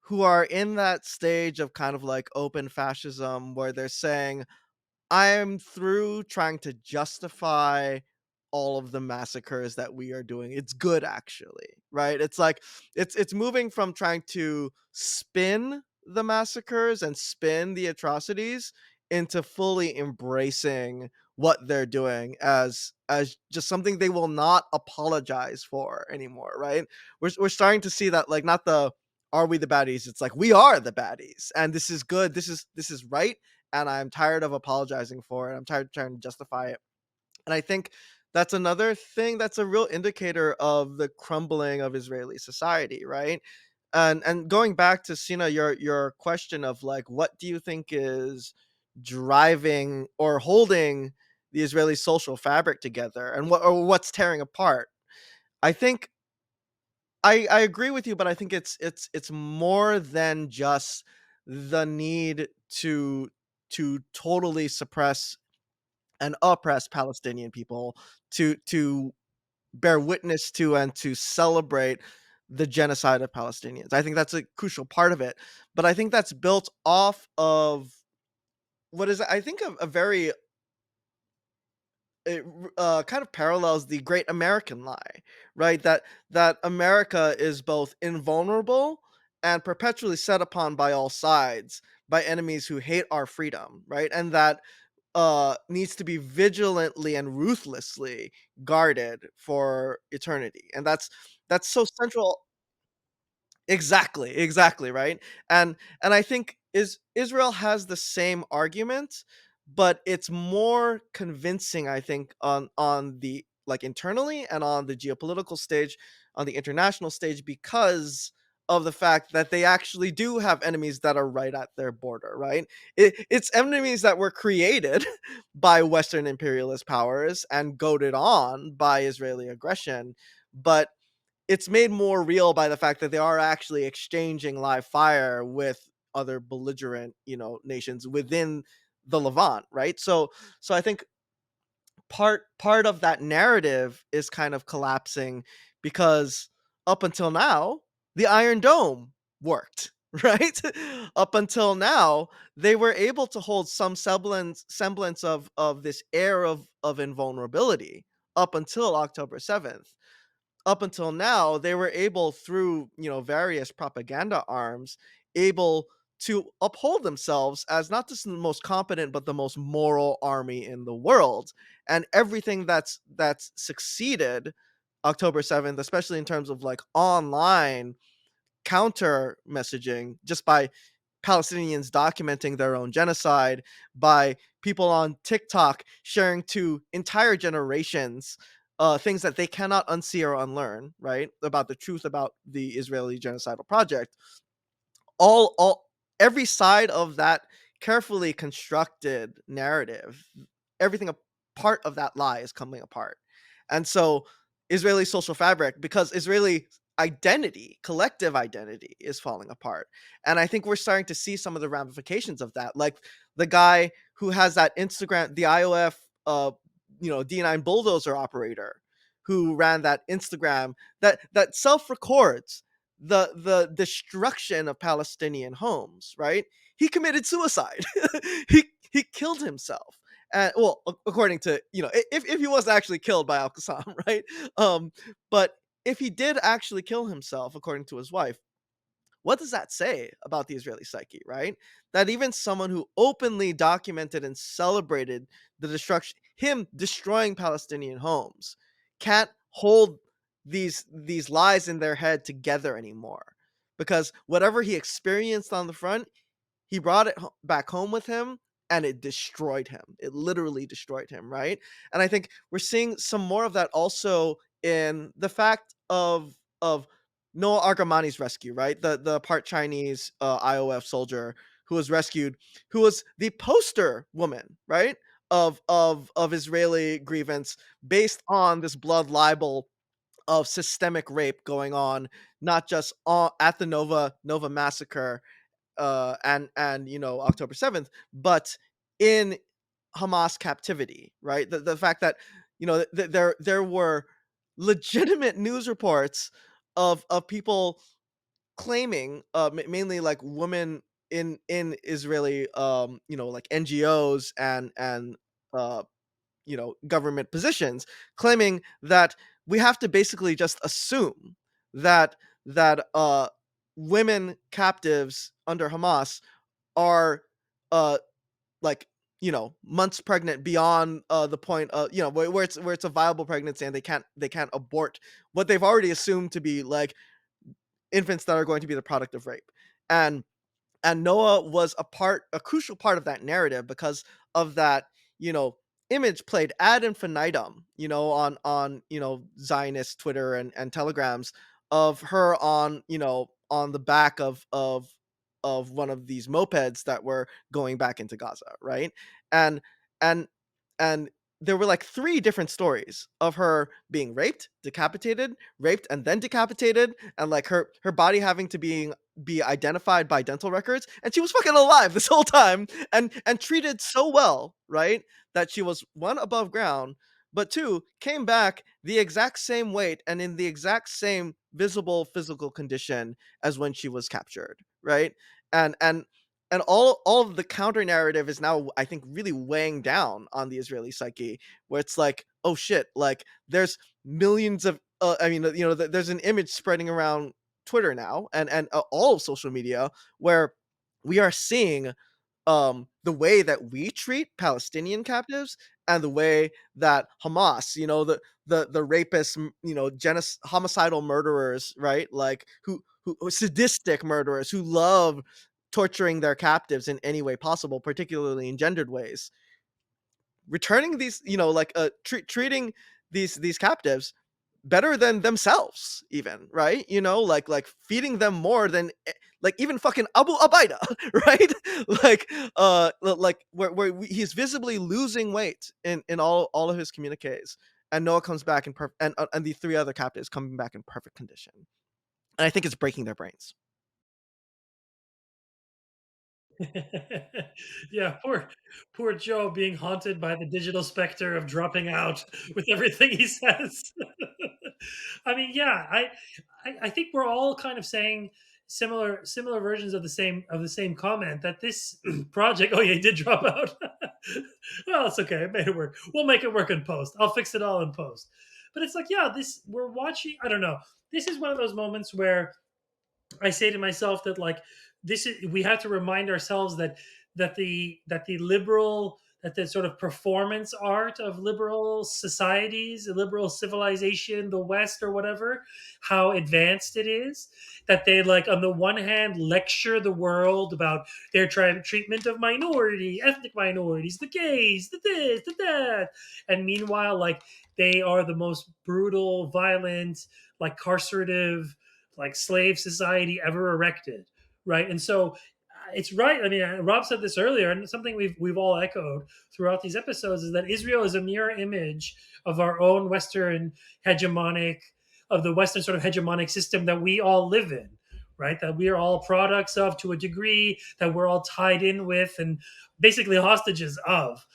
who are in that stage of kind of like open fascism where they're saying, I'm through trying to justify all of the massacres that we are doing. It's good, actually, right? It's like it's moving from trying to spin the massacres and spin the atrocities into fully embracing what they're doing as just something they will not apologize for anymore, right? We're starting to see that, like, not the are we the baddies? It's like we are the baddies, and this is good. This is right, and I'm tired of apologizing for it. I'm tired of trying to justify it. And I think that's another thing that's a real indicator of the crumbling of Israeli society, right? And going back to Sina, your question of like, what do you think is driving or holding the Israeli social fabric together, and what's tearing apart? I think I agree with you, but I think it's more than just the need to totally suppress and oppress Palestinian people, to bear witness to and to celebrate the genocide of Palestinians. I think that's a crucial part of it, but I think that's built off of what is, I think, a very it kind of parallels the great American lie, right? That America is both invulnerable and perpetually set upon by all sides by enemies who hate our freedom, right? And that needs to be vigilantly and ruthlessly guarded for eternity. And that's so central. Exactly, right? And I think is Israel has the same argument, but it's more convincing, I think, on the, like, internally and on the geopolitical stage, on the international stage, because of the fact that they actually do have enemies that are right at their border, right? It's enemies that were created by Western imperialist powers and goaded on by Israeli aggression, but it's made more real by the fact that they are actually exchanging live fire with other belligerent, nations within the Levant, right? So I think part of that narrative is kind of collapsing because up until now, the Iron Dome worked, right? Up until now, they were able to hold some semblance of this air of invulnerability up until October 7th. Up until now, they were able, through various propaganda arms, able to uphold themselves as not just the most competent but the most moral army in the world. And everything that's succeeded October 7th, especially in terms of like online counter messaging, just by Palestinians documenting their own genocide, by people on TikTok sharing to entire generations things that they cannot unsee or unlearn, right? About the truth about the Israeli genocidal project. All every side of that carefully constructed narrative, everything a part of that lie is coming apart. And so Israeli social fabric, because Israeli identity, collective identity, is falling apart. And I think we're starting to see some of the ramifications of that. Like the guy who has that Instagram, the IOF D9 bulldozer operator who ran that Instagram that self-records the destruction of Palestinian homes, right? He committed suicide. he killed himself. And, well, according to, if he wasn't actually killed by Al Qassam, right? But if he did actually kill himself, according to his wife, what does that say about the Israeli psyche, right? That even someone who openly documented and celebrated the destruction, him destroying Palestinian homes, can't hold these lies in their head together anymore, because whatever he experienced on the front, he brought it back home with him, and it destroyed him. It literally destroyed him, right? And I think we're seeing some more of that also in the fact of Noah Argamani's rescue, right? The part Chinese IOF soldier who was rescued, who was the poster woman, right? Of Israeli grievance based on this blood libel of systemic rape going on, not just at the Nova massacre, and October 7th, but in Hamas captivity, right? The fact that there were legitimate news reports of people claiming, mainly like women in Israeli, like NGOs and uh, government positions, claiming that we have to basically just assume that women captives under Hamas are uh like months pregnant beyond the point where it's a viable pregnancy, and they can't abort what they've already assumed to be like infants that are going to be the product of rape. And Noah was a crucial part of that narrative because of that, you know, image played ad infinitum, on Zionist Twitter and telegrams of her on the back of one of these mopeds that were going back into Gaza, right? And and and there were like three different stories of her being raped, decapitated, raped, and then decapitated, and like her body having to be identified by dental records, and she was fucking alive this whole time, and treated so well, right? That she was, one, above ground, but two, came back the exact same weight and in the exact same visible physical condition as when she was captured, right? And and and all of the counter narrative is now, I think, really weighing down on the Israeli psyche, where it's like, oh shit, like there's millions of there's an image spreading around Twitter now, and all of social media, where we are seeing the way that we treat Palestinian captives and the way that Hamas, the rapists, homicidal murderers, right? Like who sadistic murderers who love torturing their captives in any way possible, particularly in gendered ways, returning these, treating these captives better than themselves, even, right? Like feeding them more than like even fucking Abu Abaida, right? Like like where he's visibly losing weight in all of his communiques, and Noah comes back in and the three other captives coming back in perfect condition, and I think it's breaking their brains. Yeah, poor Joe being haunted by the digital specter of dropping out with everything he says. I mean, yeah, I think we're all kind of saying similar versions of the same comment, that this project. Oh yeah, he did drop out. Well, it's okay. I made it work. We'll make it work in post. I'll fix it all in post. But it's like, yeah, this we're watching. I don't know. This is one of those moments where I say to myself that, like, this is, we have to remind ourselves that the liberal, that the sort of performance art of liberal societies, liberal civilization, the West or whatever, how advanced it is, that they, like, on the one hand lecture the world about their treatment of ethnic minorities, the gays, the this, the that, and meanwhile, like, they are the most brutal, violent, like carcerative, like slave society ever erected, right? And so it's right. I mean, Rob said this earlier, and something we've all echoed throughout these episodes is that Israel is a mirror image of our own Western hegemonic, of the Western sort of hegemonic system that we all live in, right? That we are all products of, to a degree, that we're all tied in with, and basically hostages of,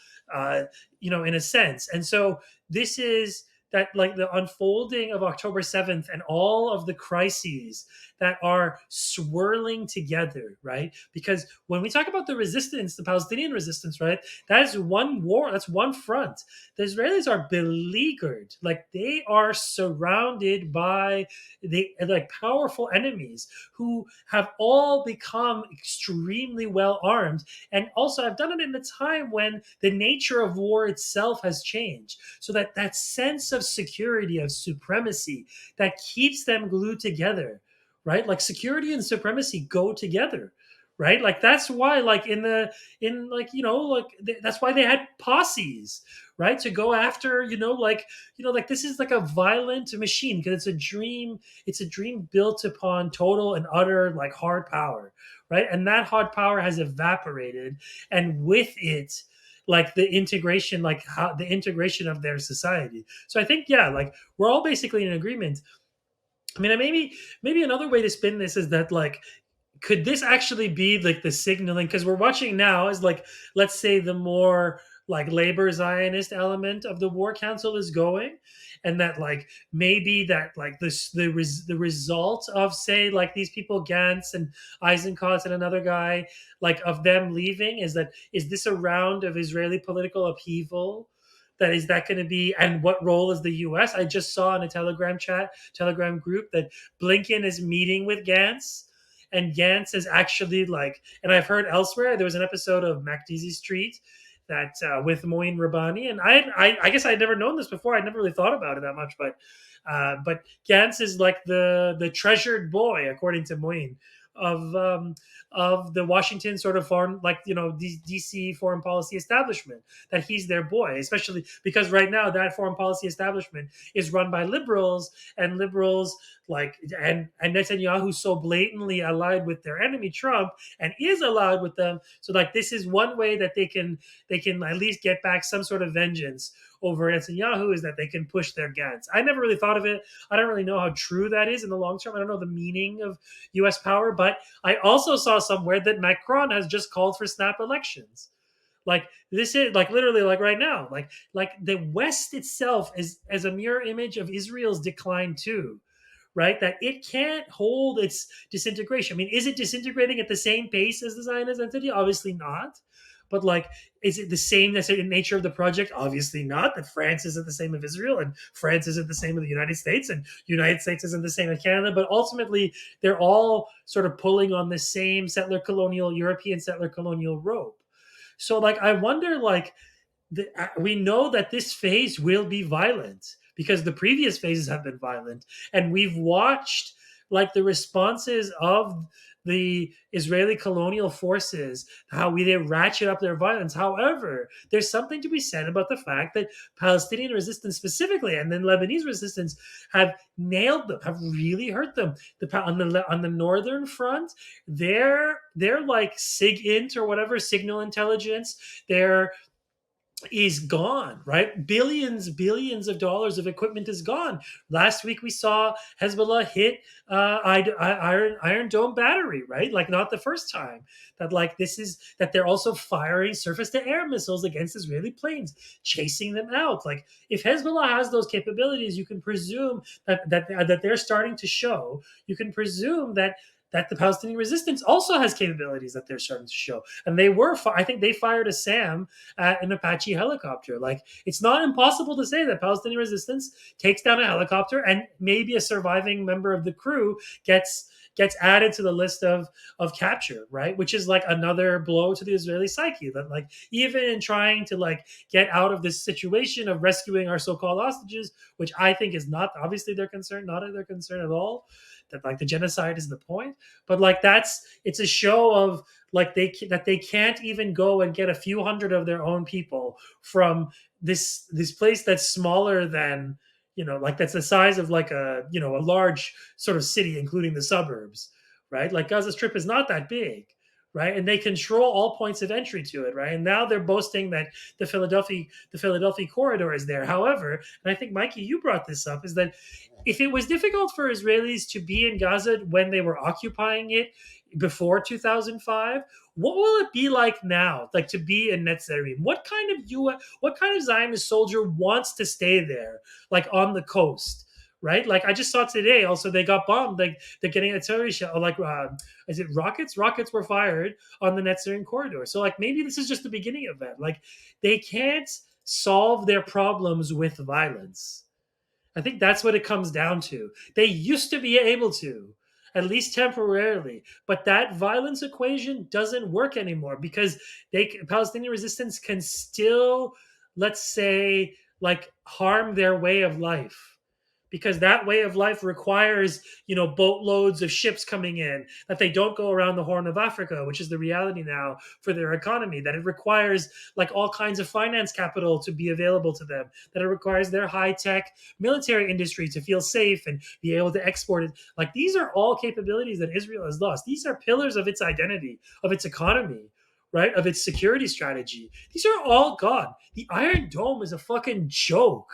in a sense. And so this is that, like, the unfolding of October 7th and all of the crises that are swirling together, right? Because when we talk about the resistance, the Palestinian resistance, right, that's one war, that's one front. The Israelis are beleaguered, like they are surrounded by the, like, powerful enemies who have all become extremely well armed, and also have done it in a time when the nature of war itself has changed, so that sense of security, of supremacy, that keeps them glued together, right? Like security and supremacy go together, right? Like that's why, like that's why they had posses, right, to go after, like this is like a violent machine because it's a dream built upon total and utter like hard power, right? And that hard power has evaporated, and with it, like the integration of their society. So I think, yeah, like we're all basically in agreement. I mean, maybe another way to spin this is that, like, could this actually be like the signaling, because we're watching now is like, let's say the more like labor Zionist element of the war council is going, and that like maybe that like the result of, say, like these people Gantz and Eisenkot and another guy, like of them leaving, is this a round of Israeli political upheaval, that going to be, and what role is the US? I just saw in a Telegram group that Blinken is meeting with Gantz, and Gantz is actually like, and I've heard elsewhere there was an episode of MacDeasy Street that with Moin Rabbani, and I guess I'd never known this before. I'd never really thought about it that much, but Gantz is like the treasured boy, according to Moin, of of the Washington sort of foreign, like, DC foreign policy establishment. That he's their boy, especially because right now that foreign policy establishment is run by liberals, and liberals like and Netanyahu so blatantly allied with their enemy Trump and is allied with them. So like this is one way that they can at least get back some sort of vengeance over Netanyahu, is that they can push their Gantz. I never really thought of it. I don't really know how true that is in the long term. I don't know the meaning of U.S. power, but I also saw somewhere that Macron has just called for snap elections. Like this is like literally like right now, like the West itself is as a mirror image of Israel's decline too, right? That it can't hold its disintegration. I mean, is it disintegrating at the same pace as the Zionist entity? Obviously not. But like, is it the same nature of the project? Obviously not. That France isn't the same as Israel, and France isn't the same as the United States, and United States isn't the same as Canada. But ultimately, they're all sort of pulling on the same European settler colonial rope. So like, I wonder, like, we know that this phase will be violent because the previous phases have been violent, and we've watched like the responses of the Israeli colonial forces, how they ratchet up their violence. However, there's something to be said about the fact that Palestinian resistance specifically, and then Lebanese resistance, have nailed them, have really hurt them. On the northern front, they're like SIGINT or whatever, signal intelligence. They're is gone, right? Billions of dollars of equipment is gone. Last week we saw Hezbollah hit Iron Dome battery, right? Like not the first time. That they're also firing surface to air missiles against Israeli planes, chasing them out. Like if Hezbollah has those capabilities, you can presume that they're starting to show. You can presume that the Palestinian resistance also has capabilities that they're starting to show. And I think they fired a SAM at an Apache helicopter. Like, it's not impossible to say that Palestinian resistance takes down a helicopter and maybe a surviving member of the crew gets added to the list of capture, right? Which is like another blow to the Israeli psyche, that like even in trying to like get out of this situation of rescuing our so-called hostages, which I think is not obviously their concern, not their concern at all, that like the genocide is the point, but like it's a show of like they can't even go and get a few hundred of their own people from this place that's smaller than, like that's the size of like a large sort of city, including the suburbs, right? Like Gaza Strip is not that big, right? And they control all points of entry to it, right? And now they're boasting that the Philadelphia corridor is there. However, and I think Mikey, you brought this up, is that if it was difficult for Israelis to be in Gaza when they were occupying it before 2005, what will it be like now, like to be in Netzarim? What kind of Zionist soldier wants to stay there, like on the coast, right? Like I just saw today, also they got bombed. Like they're getting artillery shell, like is it rockets? Rockets were fired on the Netzarim corridor. So like maybe this is just the beginning of that. Like they can't solve their problems with violence. I think that's what it comes down to. They used to be able to, at least temporarily, but that violence equation doesn't work anymore because Palestinian resistance can still, let's say, like harm their way of life because that way of life requires, boatloads of ships coming in, that they don't go around the Horn of Africa, which is the reality now for their economy, that it requires like all kinds of finance capital to be available to them, that it requires their high-tech military industry to feel safe and be able to export it. Like these are all capabilities that Israel has lost. These are pillars of its identity, of its economy, right? Of its security strategy. These are all gone. The Iron Dome is a fucking joke.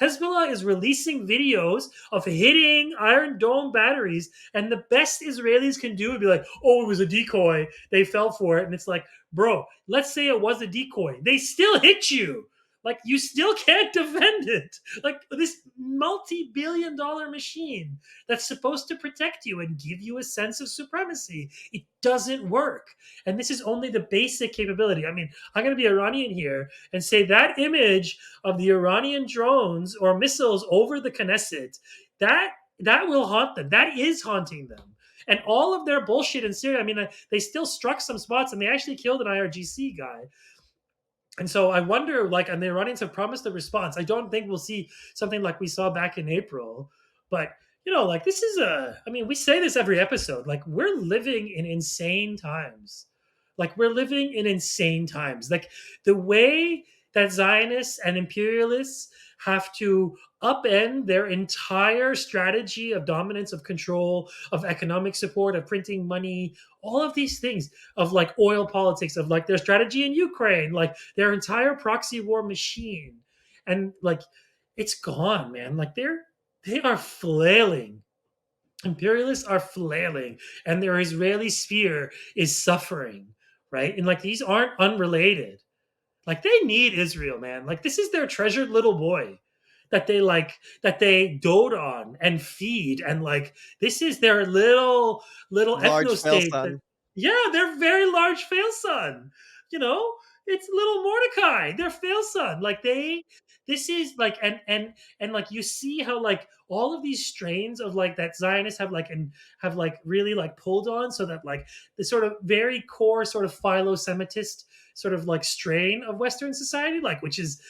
Hezbollah is releasing videos of hitting Iron Dome batteries, and the best Israelis can do would be like, oh, it was a decoy. They fell for it. And it's like, bro, let's say it was a decoy. They still hit you. Like, you still can't defend it. Like, this multi-billion-dollar machine that's supposed to protect you and give you a sense of supremacy, it doesn't work. And this is only the basic capability. I mean, I'm going to be Iranian here and say that image of the Iranian drones or missiles over the Knesset, that will haunt them. That is haunting them. And all of their bullshit in Syria, I mean, they still struck some spots and they actually killed an IRGC guy. And so I wonder, like, and the Iranians have promised a response. I don't think we'll see something like we saw back in April, but like this is I mean, we say this every episode. Like, we're living in insane times. Like, we're living in insane times. Like, the way that Zionists and imperialists have to upend their entire strategy of dominance, of control, of economic support, of printing money, all of these things, of like oil politics, of like their strategy in Ukraine, like their entire proxy war machine. And like, it's gone, man. Like, they are flailing. Imperialists are flailing, and their Israeli sphere is suffering, right? And like, these aren't unrelated. Like, they need Israel, man. Like, this is their treasured little boy that they dote on and feed, and like, this is their little Large ethno fail state. son. Yeah, their very large fail son. It's little Mordecai, their fail son. Like, this is like, and like, you see how like all of these strains of like that Zionists have like really like pulled on, so that like the sort of very core sort of philo-Semitist sort of like strain of Western society, like which is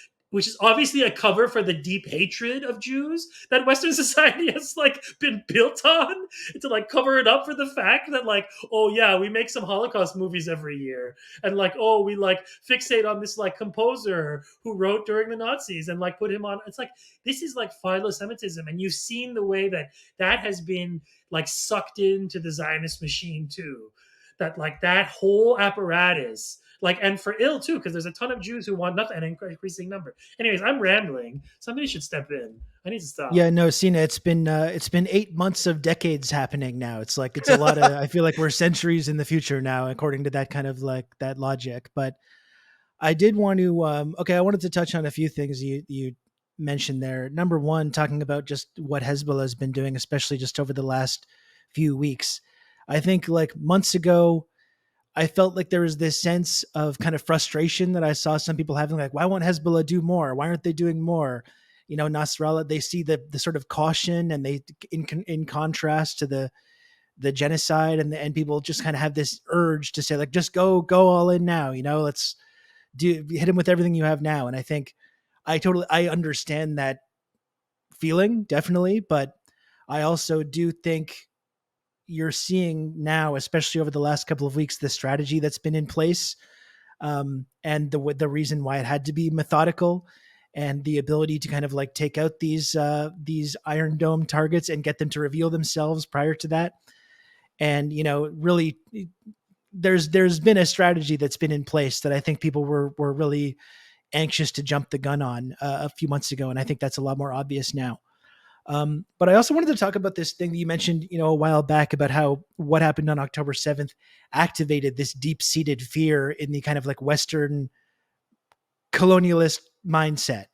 obviously a cover for the deep hatred of Jews that Western society has like been built on, to like cover it up for the fact that like, oh yeah, we make some Holocaust movies every year, and like, oh, we like fixate on this like composer who wrote during the Nazis and like put him on. It's like, this is like philo-Semitism, and you've seen the way that has been like sucked into the Zionist machine too. That like that whole apparatus, like, and for ill too, because there's a ton of Jews who want nothing, an increasing number. Anyways, I'm rambling. Somebody should step in. I need to stop. Yeah, no, Sina, it's been 8 months of decades happening now. It's like, it's a lot of, I feel like we're centuries in the future now, according to that kind of like that logic. But I did want to I wanted to touch on a few things you mentioned there. Number one, talking about just what Hezbollah has been doing, especially just over the last few weeks. I think like months ago, I felt like there was this sense of kind of frustration that I saw some people having, like, why won't Hezbollah do more? Why aren't they doing more? Nasrallah, they see the sort of caution, and they, in contrast to the genocide, and people just kind of have this urge to say, like, just go all in now, let's hit him with everything you have now. And I think I understand that feeling, definitely, but I also do think you're seeing now, especially over the last couple of weeks, the strategy that's been in place, and the reason why it had to be methodical, and the ability to kind of like take out these Iron Dome targets and get them to reveal themselves prior to that. And really, there's been a strategy that's been in place that I think people were really anxious to jump the gun on a few months ago, and I think that's a lot more obvious now. But I also wanted to talk about this thing that you mentioned, a while back, about how what happened on October 7th activated this deep-seated fear in the kind of like Western colonialist mindset,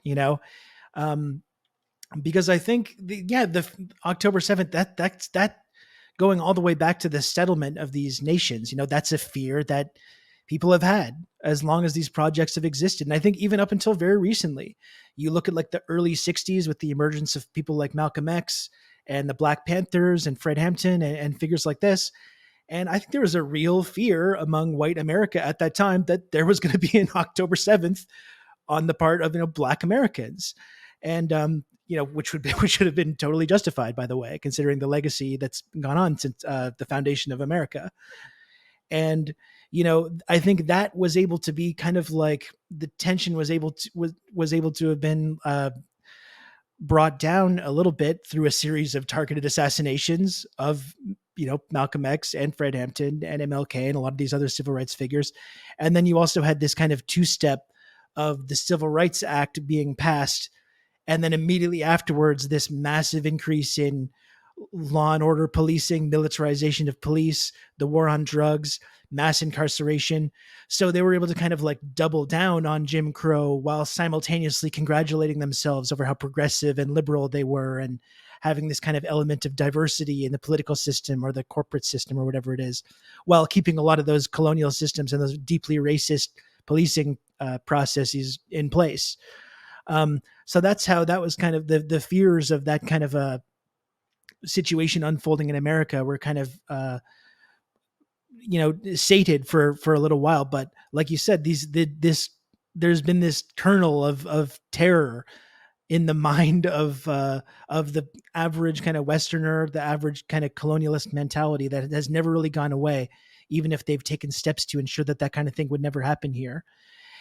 because I think the October 7th, that's going all the way back to the settlement of these nations, that's a fear that people have had as long as these projects have existed. And I think even up until very recently, you look at like the early 60s with the emergence of people like Malcolm X and the Black Panthers and Fred Hampton and figures like this. And I think there was a real fear among white America at that time that there was going to be an October 7th on the part of, Black Americans. And, which which should have been totally justified, by the way, considering the legacy that's gone on since the foundation of America. And I think that was able to be kind of like the tension was able to have been brought down a little bit through a series of targeted assassinations of Malcolm X and Fred Hampton and MLK and a lot of these other civil rights figures. And then you also had this kind of two-step of the Civil Rights Act being passed, and then immediately afterwards this massive increase in law and order policing, militarization of police, the war on drugs, mass incarceration. So they were able to kind of like double down on Jim Crow while simultaneously congratulating themselves over how progressive and liberal they were, and having this kind of element of diversity in the political system or the corporate system or whatever it is, while keeping a lot of those colonial systems and those deeply racist policing processes in place. So that's how that was kind of the fears of that kind of a situation unfolding in America were kind of sated for a little while. But like you said, there's been this kernel of terror in the mind of the average kind of Westerner, the average kind of colonialist mentality that has never really gone away, even if they've taken steps to ensure that kind of thing would never happen here.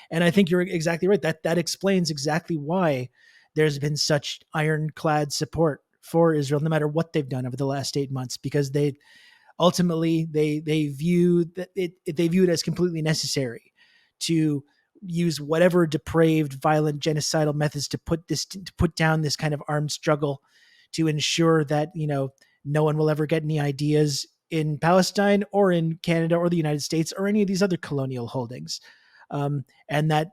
And I think you're exactly right. That explains exactly why there's been such ironclad support for Israel, no matter what they've done over the last 8 months, because they ultimately they view it as completely necessary to use whatever depraved, violent, genocidal methods to put down this kind of armed struggle, to ensure that no one will ever get any ideas in Palestine or in Canada or the United States or any of these other colonial holdings, and that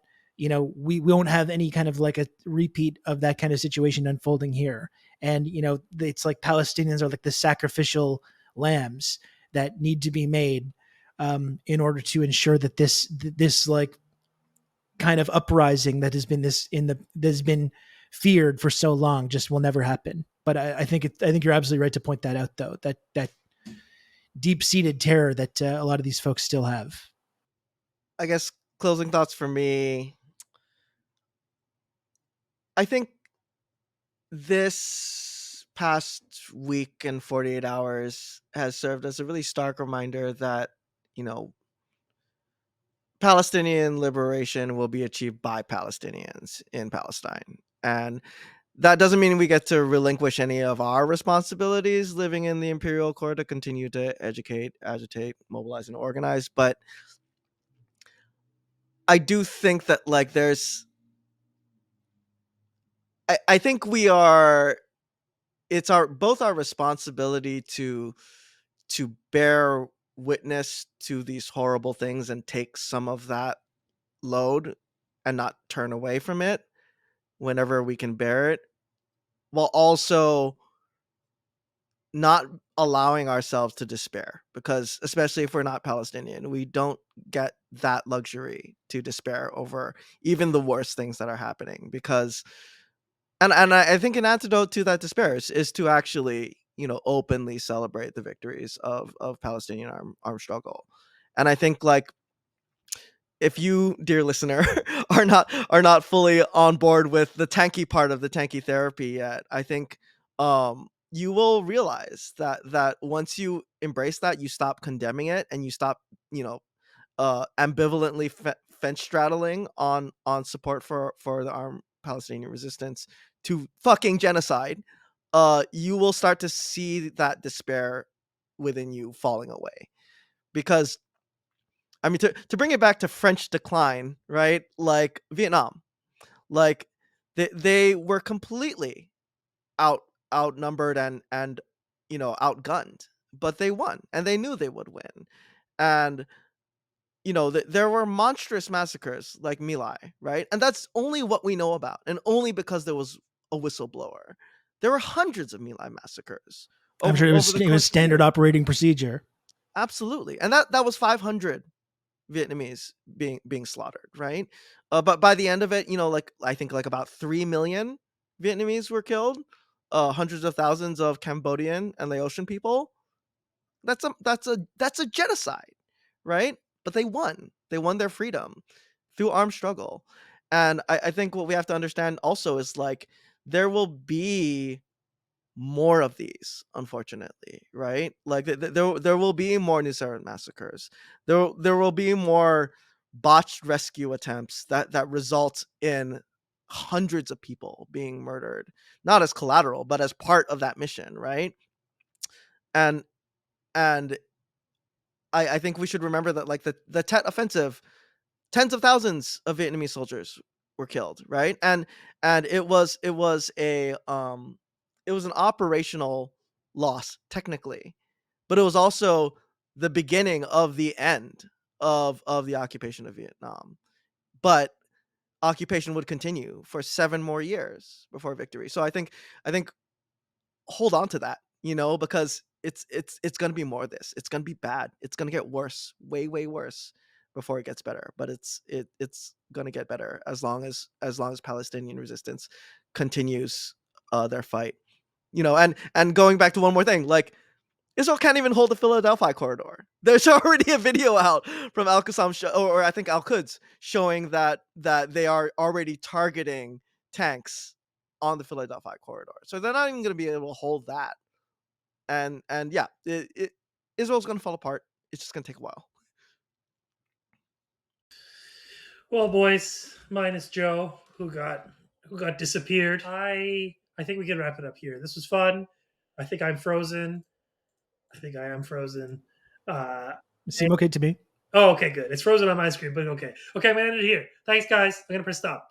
we won't have any kind of like a repeat of that kind of situation unfolding here. And it's like Palestinians are like the sacrificial lambs that need to be made in order to ensure that this like kind of uprising that has been feared for so long just will never happen. But I think you're absolutely right to point that out, though, that deep-seated terror that a lot of these folks still have. I guess closing thoughts for me. I think this past week and 48 hours has served as a really stark reminder that, Palestinian liberation will be achieved by Palestinians in Palestine. And that doesn't mean we get to relinquish any of our responsibilities living in the imperial core to continue to educate, agitate, mobilize, and organize. But I do think that I think it's both our responsibility to bear witness to these horrible things and take some of that load and not turn away from it whenever we can bear it, while also not allowing ourselves to despair, because especially if we're not Palestinian, we don't get that luxury to despair over even the worst things that are happening. Because and I think an antidote to that despair is to actually openly celebrate the victories of Palestinian armed struggle. And I think if you, dear listener, are not fully on board with the tanky part of the Tankie Therapy yet, I think you will realize that once you embrace that, you stop condemning it and you stop ambivalently fence straddling on support for the armed Palestinian resistance to fucking genocide. You will start to see that despair within you falling away. Because I mean, to bring it back to French decline, right? Like Vietnam, like they were completely outnumbered and outgunned, but they won, and they knew they would win. And there were monstrous massacres like My Lai, right? And that's only what we know about, and only because there was a whistleblower. There were hundreds of My Lai massacres. I'm sure it was standard operating procedure. Absolutely, and that was 500 Vietnamese being slaughtered, right? But by the end of it, I think about 3 million Vietnamese were killed, hundreds of thousands of Cambodian and Laotian people. That's a genocide, right? But they won their freedom through armed struggle. And I think what we have to understand also is there will be more of these, unfortunately, right? Like there will be more New Zealand massacres. There will be more botched rescue attempts that result in hundreds of people being murdered, not as collateral, but as part of that mission, right? And and I think we should remember that, like, the Tet offensive, tens of thousands of Vietnamese soldiers were killed, right? And it was an operational loss technically, but it was also the beginning of the end of the occupation of Vietnam. But occupation would continue for 7 more years before victory. So I think hold on to that, because it's going to be more of this. It's going to be bad. It's going to get worse, way worse before it gets better. But it's going to get better as long as Palestinian resistance continues their fight. And going back to one more thing, like, Israel can't even hold the Philadelphia corridor. There's already a video out from Al Qassam or I think Al Quds showing that they are already targeting tanks on the Philadelphia corridor. So they're not even going to be able to hold that. And yeah, Israel's going to fall apart. It's just going to take a while. Well, boys, minus Joe, who got disappeared. I think we can wrap it up here. This was fun. I think I'm frozen. I think I am frozen. Seem okay to me. Oh, okay, good. It's frozen on my screen, but okay. Okay, I'm gonna end it here. Thanks, guys. I'm gonna press stop.